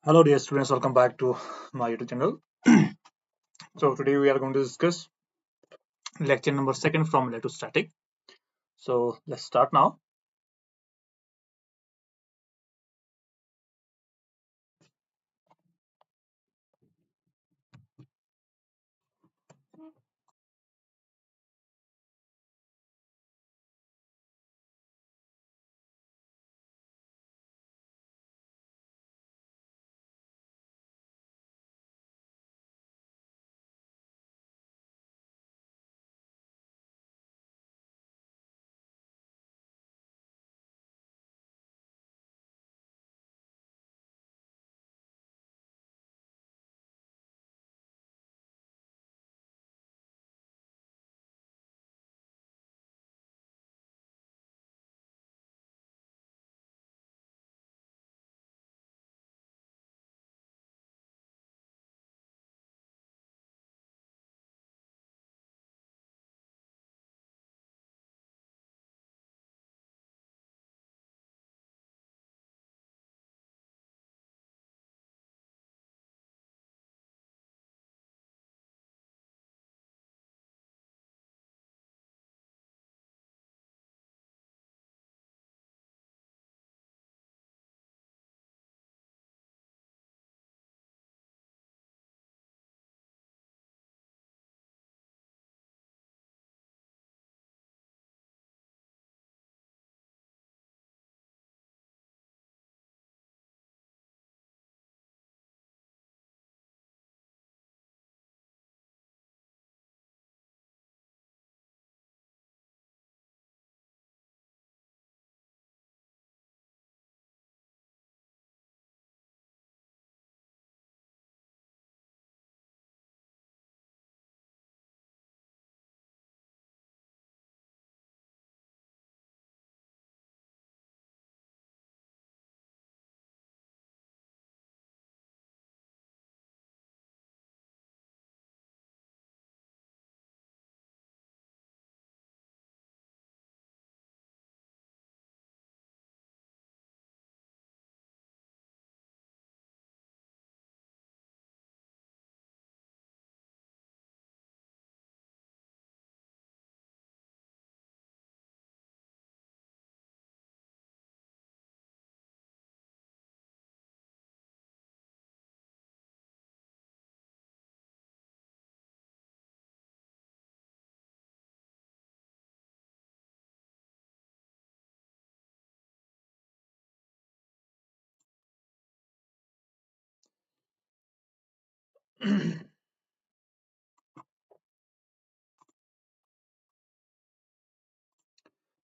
Hello dear students, welcome back to my YouTube channel. So today we are going to discuss lecture number 2 from electrostatic. So let's start now.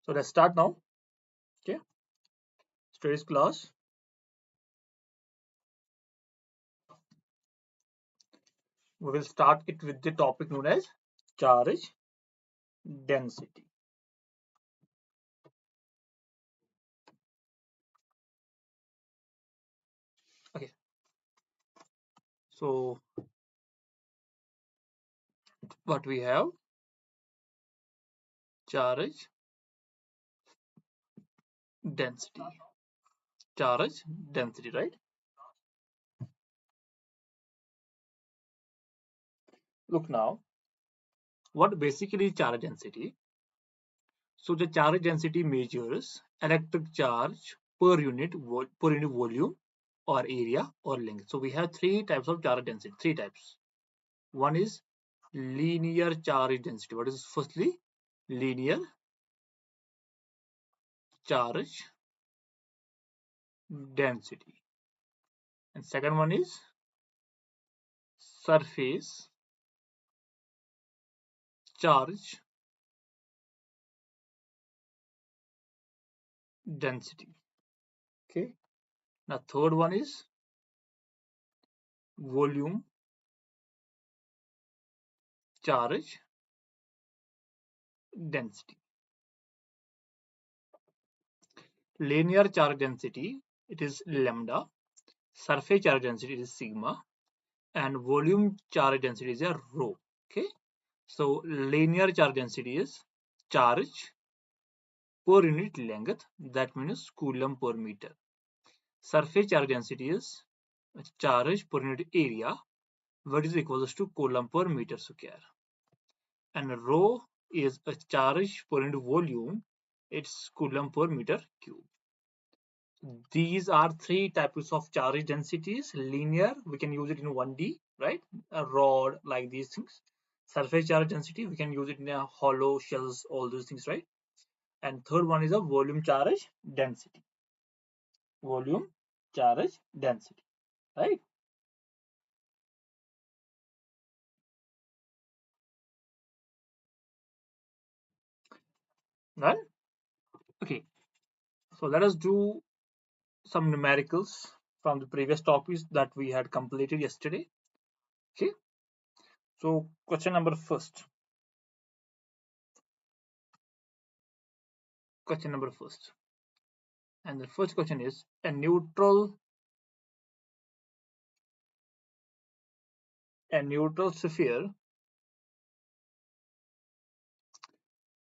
So let's start now. Okay, today's class. We will start it with the topic known as charge density. Okay, so what we have, charge density. Charge density, right? Look now, what basically charge density? So the charge density measures electric charge per unit volume or area or length. So we have three types of charge density, three types. One is linear charge density. What is firstly? Linear charge density. And second one is surface charge density. Okay. Now third one is volume charge density. Linear charge density, it is lambda. Surface charge density is sigma, and volume charge density is a rho. Okay, so linear charge density is charge per unit length, that means Coulomb per meter. Surface charge density is charge per unit area, what is equals to Coulomb per meter square. And rho is a charge per unit volume, it's Coulomb per meter cube. These are three types of charge densities. Linear, we can use it in 1D, right? A rod, like these things. Surface charge density, we can use it in a hollow shells, all those things, right? And third one is a volume charge density. Volume charge density, right? Right? Okay, so let us do some numericals from the previous topics that we had completed yesterday. Okay, so question number first. Question number first. And the first question is a neutral sphere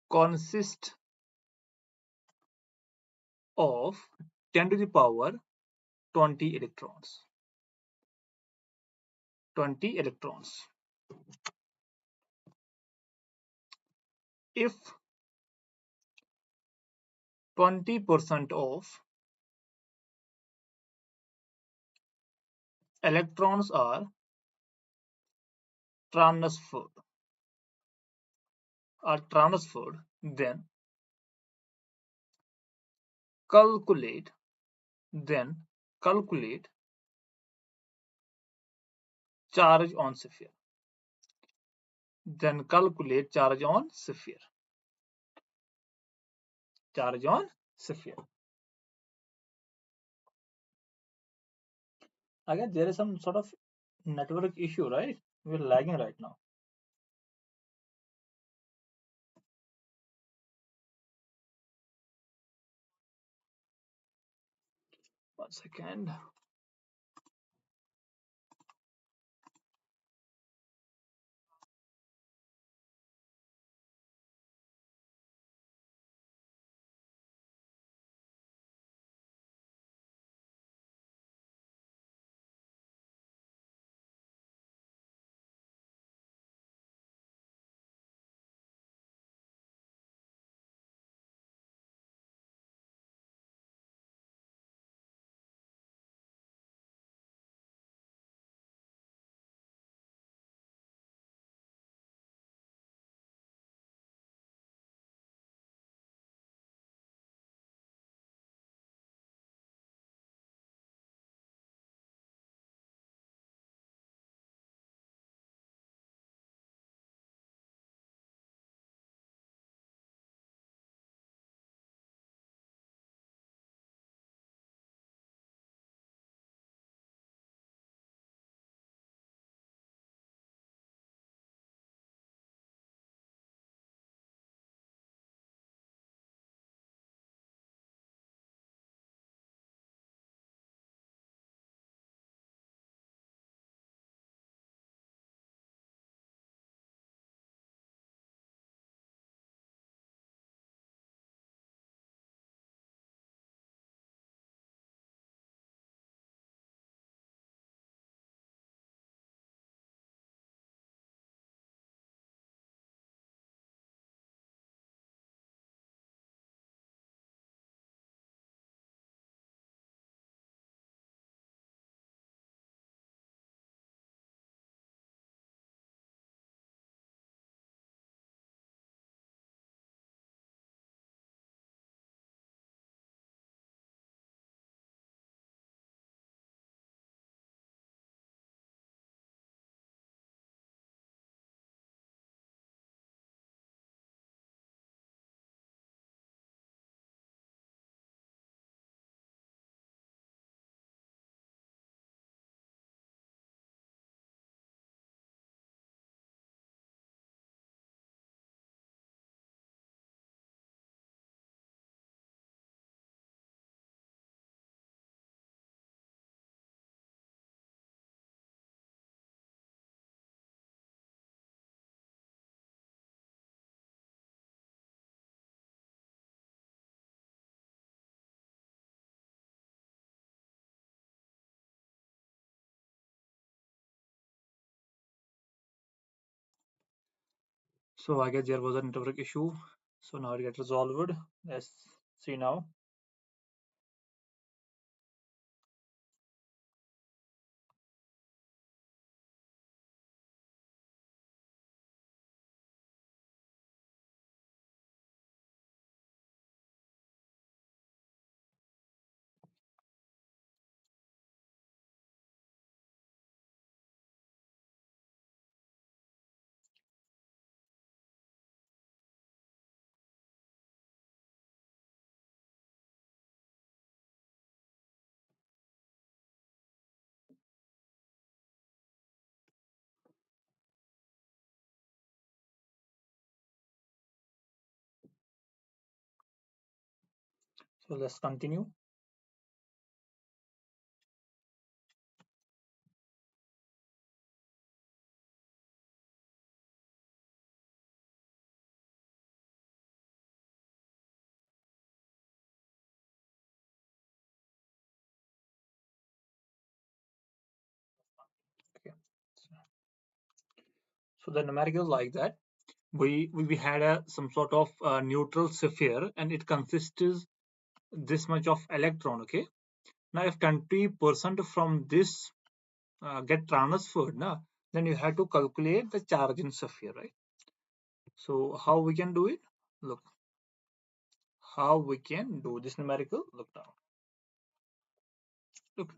consists of 10 to the power 20 electrons. 20 electrons. If 20% of electrons transferred are transferred, then calculate then calculate charge on sphere. Then calculate charge on sphere. Charge on sphere. Again, there is some sort of network issue, right? We're lagging right now. One second. So I guess there was a network issue. So now it gets resolved. Let's see now. So let's continue. Okay. So the numerical like that. We had some sort of neutral sphere, and it consists this much of electron. Okay. Now if 20% from this get transferred, then you have to calculate the charge in sphere, right? So how we can do it? Look, how we can do this numerical. Look now. Look.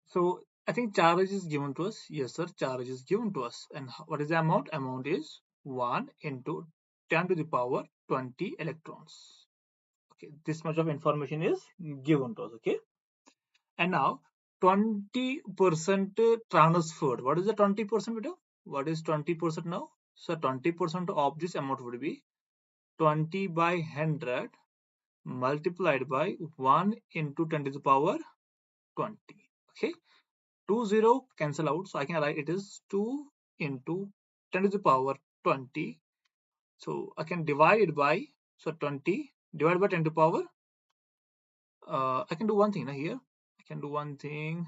So I think charge is given to us. Yes, sir. Charge is given to us. And what is the amount? Amount is 1 into 10 to the power 20 electrons. Okay, this much of information is given to us. Okay. And now 20% transferred. What is the 20%? What is 20% now? So 20% of this amount would be 20 by 100 multiplied by 1 into 10 to the power 20. Okay. 2 0 cancel out, so I can write it is 2 into 10 to the power 20. So I can divide it by, so 20 divided by 10 to the power. I can do one thing here. I can do one thing.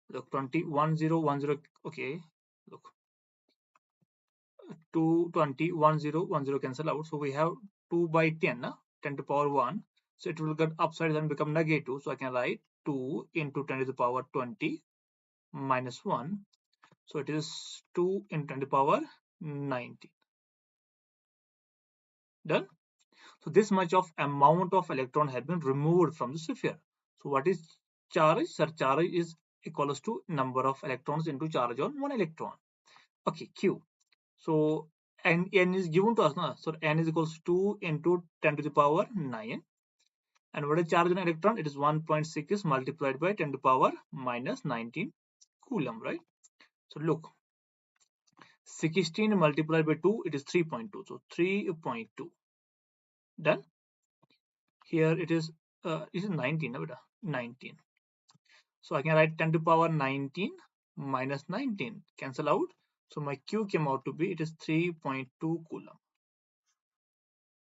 Look, 20 1 0 1 0. Okay, look, 2 20 1 0 1 0 cancel out. So we have 2 by 10, 10 to the power 1. So it will get upside and become negative. So I can write 2 into 10 to the power 20 minus 1. So it is 2 into 10 to the power 90. Done. So this much of amount of electron has been removed from the sphere. So what is charge? Sir, charge is equals to number of electrons into charge on one electron. Okay, Q. So n is given to us now. So n is equals to 2 into 10 to the power 9. And what is charge on electron? It is 1.6 multiplied by 10 to the power minus 19 Coulomb, right? So look, 16 multiplied by 2, it is 3.2. So 3.2. Done. Here it is 19, 19. So I can write 10 to the power 19 minus 19, cancel out. So my Q came out to be, it is 3.2 Coulomb.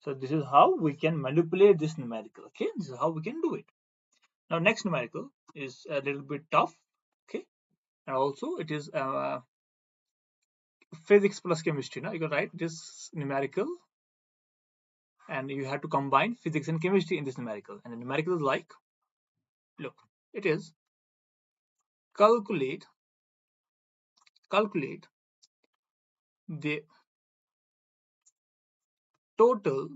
So this is how we can manipulate this numerical. Okay, this is how we can do it. Now next numerical is a little bit tough. Okay, and also it is physics plus chemistry. Now you can write this numerical, and you have to combine physics and chemistry in this numerical. And the numerical is like, look, it is calculate the total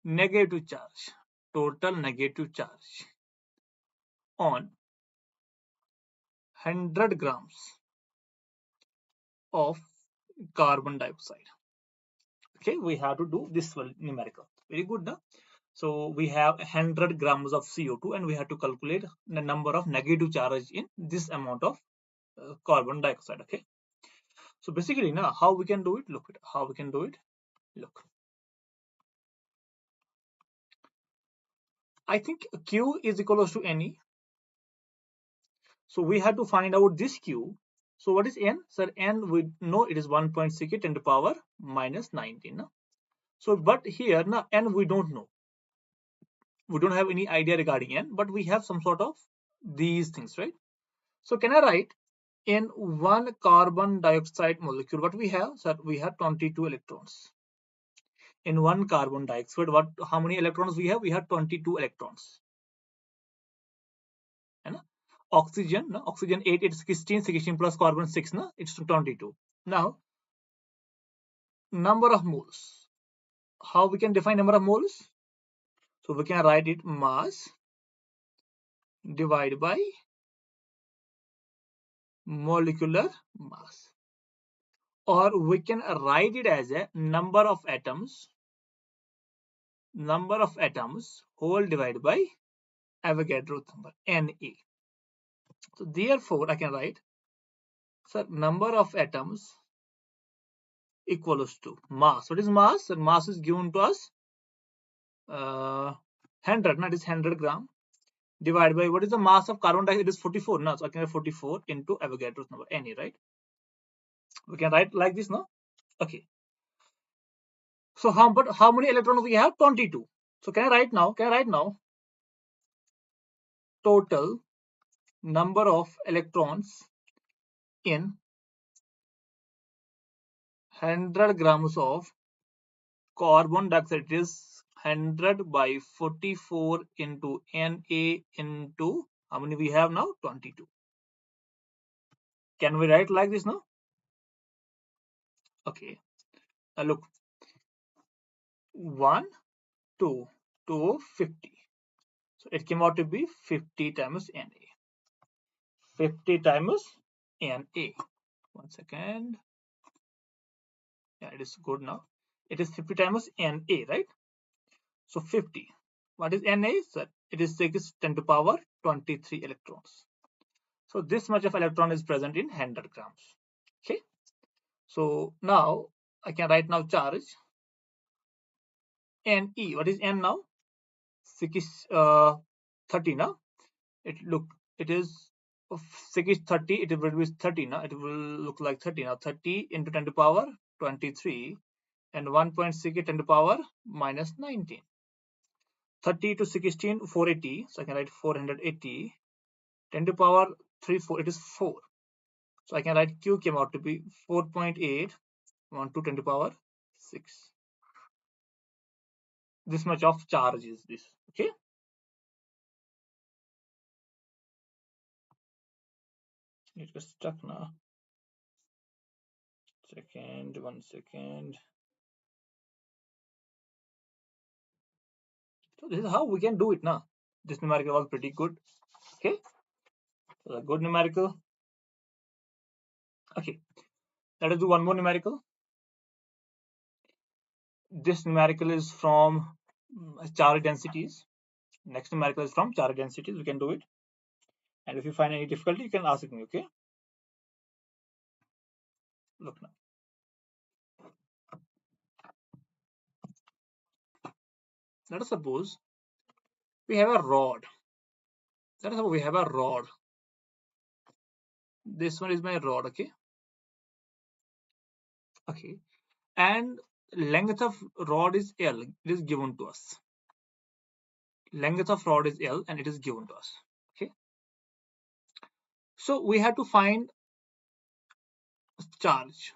negative charge on 100 grams of carbon dioxide. Okay, we have to do this one numerical. Very good, no? So we have 100 grams of CO2, and we have to calculate the number of negative charge in this amount of carbon dioxide. Okay, so basically now how we can do it? Look at how we can do it. Look, I think Q is equals to NE. So we have to find out this Q. So what is N? Sir, N we know it is 1.6 10 to the power minus 19. No? So but here now N we don't know. We don't have any idea regarding N, but we have some sort of these things, right? So can I write in one carbon dioxide molecule, what we have? Sir, we have 22 electrons. In one carbon dioxide, how many electrons we have? We have 22 electrons. And oxygen, no? Oxygen 8, it's 16, 16 plus carbon 6, no? It's 22. Now, number of moles. How we can define number of moles? So we can write it mass divided by molecular mass. Or we can write it as a number of atoms whole divided by Avogadro number, Na. So therefore I can write, so number of atoms equals to mass. What is mass? So mass is given to us 100, not is 100 gram, divided by what is the mass of carbon dioxide? It is 44. No, so I can write 44 into Avogadro's number, Na, right? We can write like this, no? Okay. So how many electrons we have? 22. So can I write now? Total number of electrons in 100 grams of carbon dioxide. It is 100 by 44 into Na into how many we have now? 22. Can we write like this now? Okay. Now look. 1, 2, 2, 50. So it came out to be 50 times Na. 50 times Na. 1 second. Yeah, it is good now. It is 50 times Na, right? So 50. What is Na? Sir, it is 6 10 to power 23 electrons. So this much of electron is present in 100 grams. Okay. So now I can write now charge Ne. What is N now? 6 30 now. It is 6 30. It will be 30 now. It will look like 30 now. 30 into 10 to power 23 and 1.6 10 to power minus 19. 30 to 16 480. So I can write 480. 10 to power 3 4. It is 4. So I can write Q came out to be 4.8 1 to 10 to power 6. This much of charge is this. Okay. It was stuck now. 1 second. So this is how we can do it now. This numerical was pretty good. Okay. So a good numerical. Okay. Let us do one more numerical. This numerical is from charge densities. Next numerical is from charge densities. We can do it. And if you find any difficulty, you can ask me. Okay. Look now. Let us suppose we have a rod. Let us suppose we have a rod. This one is my rod. Okay. Okay. And length of rod is L. It is given to us. Length of rod is L and it is given to us. Okay. So we have to find charge.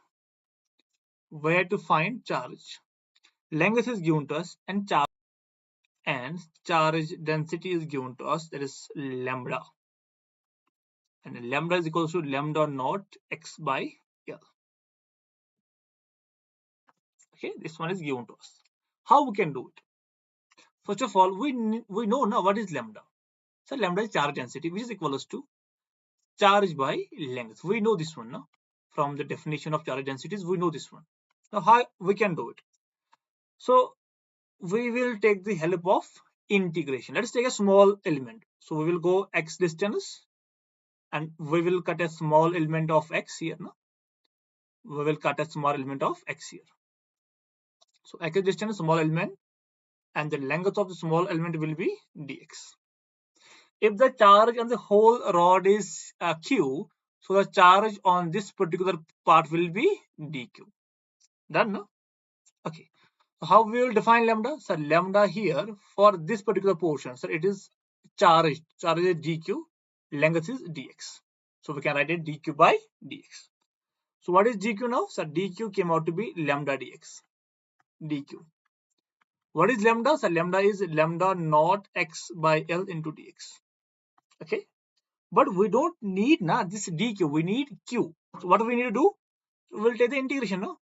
Where to find charge? Length is given to us and charge density is given to us, that is lambda. And lambda is equal to lambda naught x by L. Okay, this one is given to us. How we can do it? First of all, we know now what is lambda. So lambda is charge density, which is equals to charge by length. We know this one now. From the definition of charge densities, we know this one. Now how we can do it? So we will take the help of integration. Let's take a small element. So we will go x distance and we will cut a small element of x here. No? We will cut a small element of x here. So x distance, small element, and the length of the small element will be dx. If the charge on the whole rod is q, so the charge on this particular part will be dq. Done, no? Okay. So how we will define lambda? So lambda here for this particular portion, so it is charge is dq, length is dx. So we can write it dq by dx. So what is dq now? So dq came out to be lambda dx. dq. What is lambda? So lambda is lambda naught x by L into dx. Okay. But we don't need this dq. We need q. So what we need to do? We'll take the integration. No?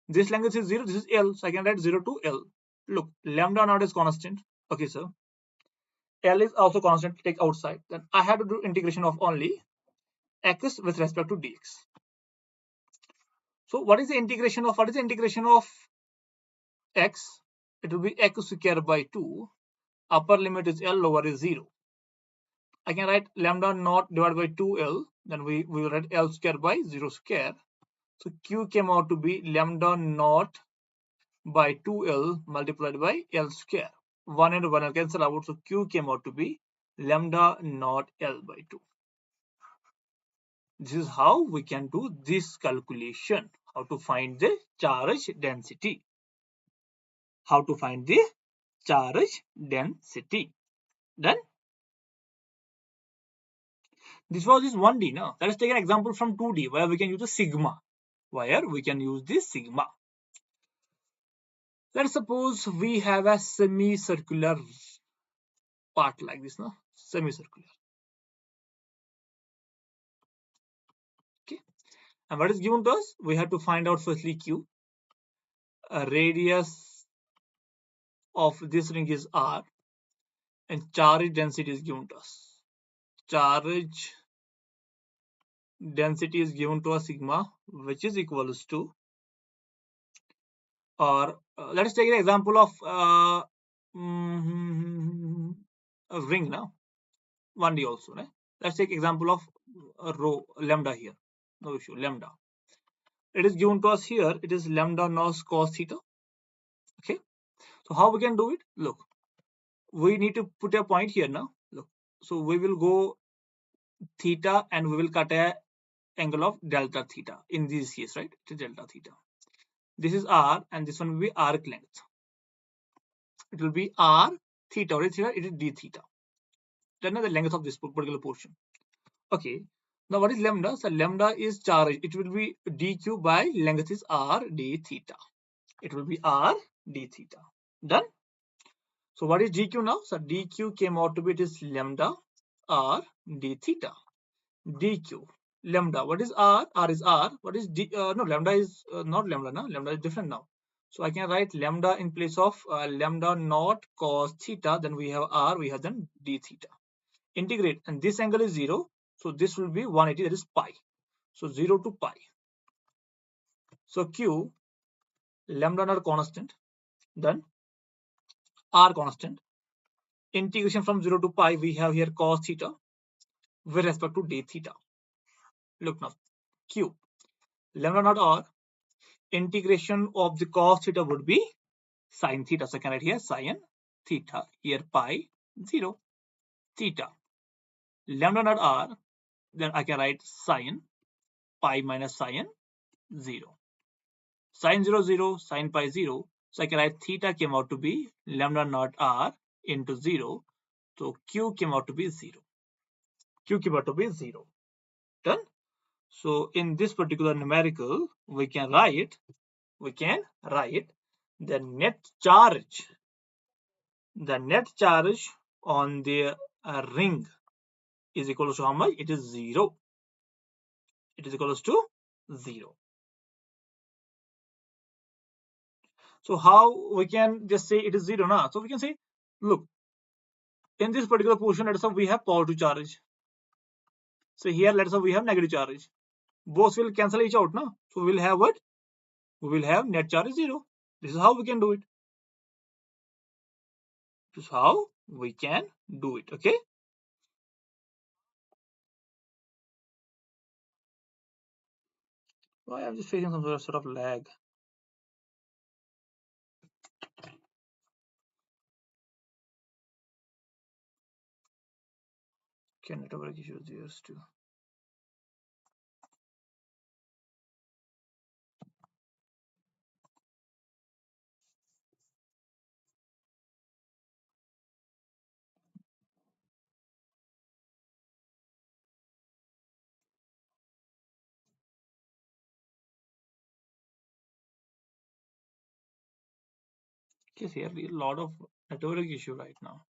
This length is 0. This is L. So I can write 0 to L. Look, lambda naught is constant. Okay, sir. L is also constant. Take outside. Then I have to do integration of only x with respect to dx. So what is the integration of x? It will be x square by 2. Upper limit is L, lower is 0. I can write lambda naught divided by 2L. Then we will write L square by 0 square. So Q came out to be lambda naught by 2L multiplied by L square. 1 and 1 will cancel out. So Q came out to be lambda naught L by 2. This is how we can do this calculation. How to find the charge density. How to find the charge density. Done? This was this 1D. Now, let us take an example from 2D where we can use the sigma. Where we can use this sigma. Let's suppose we have a semicircular part like this. No? Semicircular. Okay. And what is given to us? We have to find out firstly Q. A radius of this ring is R. And charge density is given to us. Charge density is given to us sigma, which is equals to, or let us take an example of a ring now. 1D also. Right? Let's take example of a rho lambda here. No issue. Lambda. It is given to us here. It is lambda naught cos theta. Okay. So how we can do it? Look, we need to put a point here now. Look. So we will go theta and we will cut a angle of delta theta in this case, right? It is delta theta. This is R and this one will be arc length. It will be R theta. What is theta? It is d theta. Then the length of this particular portion. Okay. Now what is lambda? So lambda is charge. It will be dq by length is R d theta. It will be R d theta. Done? So what is dq now? So dq came out to be, it is lambda R d theta. dq. Lambda. What is R? R is R. What is d? No, lambda is not lambda now. Lambda is different now. So I can write lambda in place of lambda naught cos theta. Then we have R. We have then d theta. Integrate. And this angle is 0. So this will be 180. That is pi. So 0 to pi. So Q, lambda naught constant. Then R constant. Integration from 0 to pi. We have here cos theta with respect to d theta. Look now. Q, lambda naught R. Integration of the cos theta would be sin theta. So I can write here sin theta. Here pi 0 theta. Lambda naught R. Then I can write sin pi minus sin 0. Sin 0 0 sin pi 0. So I can write theta came out to be lambda naught R into 0. So Q came out to be 0. Q came out to be 0. Done? So in this particular numerical, we can write the net charge on the ring is equal to how much? It is 0. It is equal to 0. So how we can just say it is 0 now? So we can say, look, in this particular portion, let's say we have positive charge. So here, let's say we have negative charge. Both will cancel each out now. So we will have what? We will have net charge 0. This is how we can do it. This is how we can do it. Okay. Why I'm just facing some sort of lag. Okay, network issues here too. Yes, here a lot of network issue right now.